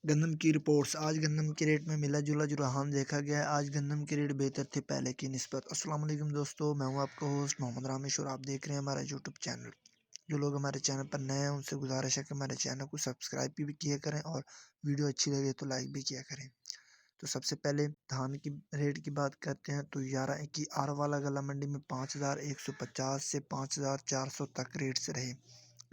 गंदम की रिपोर्ट्स। आज गंदम के रेट में मिला-जुला रुझान देखा गया है। आज गंदम के रेट बेहतर थे पहले की निस्बत। अस्सलाम वालेकुम दोस्तों, मैं हूं आपका होस्ट मोहम्मद रामेश और आप देख रहे हैं हमारा यूट्यूब चैनल। जो लोग हमारे चैनल पर नए हैं उनसे गुजारिश है कि हमारे चैनल को सब्सक्राइब भी किया करें और वीडियो अच्छी लगे तो लाइक भी किया करें। तो सबसे पहले धान की रेट की बात करते हैं तो 11 की आर वाला गला मंडी में 5150 से 5400 तक रेट्स रहे।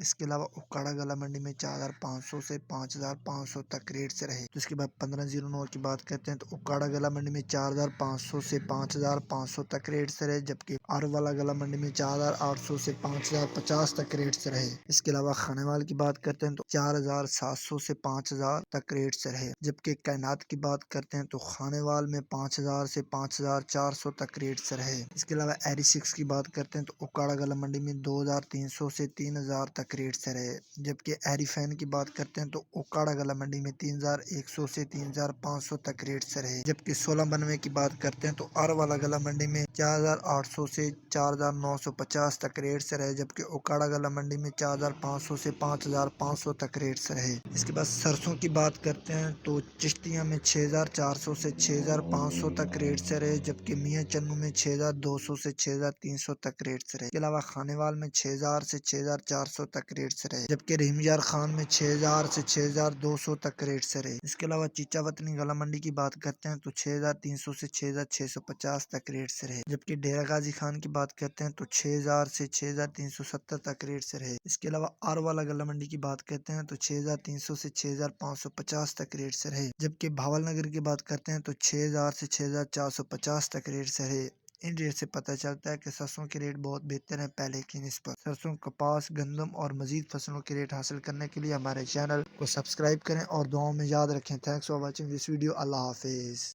इसके अलावा उकाड़ा गला मंडी में 4500 से 5500 तक रेट से रहे। तो इसके बाद 1509 की बात करते हैं तो उकाड़ा गला मंडी में 4500 से 5500 तक रेट से रहे, जबकि आर वाला गला मंडी में 4800 से 5050 तक रेट से रहे। इसके अलावा खानेवाल की बात करते हैं तो 4700 से 5000 तक रेट से रहे, जबकि कैनात की बात करते हैं तो खानेवाल में 5000 से 5400 तक रेट से रहे। इसके अलावा एरी 6 की बात करते हैं तो उकाड़ा गला मंडी में 2300 से 3000 तक रेट से रहे, जबकि एरी फैन की बात करते हैं तो उकाड़ा गला मंडी में 3100 से 3500 तक रेट से रहे, जबकि 1692 की बात करते हैं तो आर वाला गला मंडी में 4800 से 4950 तक रेट से रहे, जबकि उकाड़ा गला मंडी में 4500 से 5500 तक रेट से रहे। इसके बाद सरसों की बात करते हैं तो चिश्तिया में 6400 से 6500 तक रेट से रहे, जबकि मियां चन्नू में 6200 से 6300 तक रेट से रहे। इसके अलावा खानेवाल में 6000 से 6400 तक रेट से रहे, जबकि रहीमयार खान में 6000 से 6200 तक रेट से रहे। इसके अलावा चीचा वतनी गला मंडी की बात करते हैं तो 6300 से 6650 तक रेट से रहे, जबकि डेरा गाजी खान की बात करते हैं तो 6000 से 6370 तक रेट से रहे। इसके अलावा आर वाला गला मंडी की बात करते हैं तो 6300 से 6550 तक रेट से रहे, जबकि भावल नगर की बात करते हैं तो 6000 से 6450 तक रेट से रहे। इन रेट से पता चलता है कि सरसों के रेट बहुत बेहतर हैं पहले की निस्बत। सरसों, कपास, गंदम और मजीद फसलों के रेट हासिल करने के लिए हमारे चैनल को सब्सक्राइब करें और दुआओं में याद रखें। Thanks for watching this video. Allah Hafiz.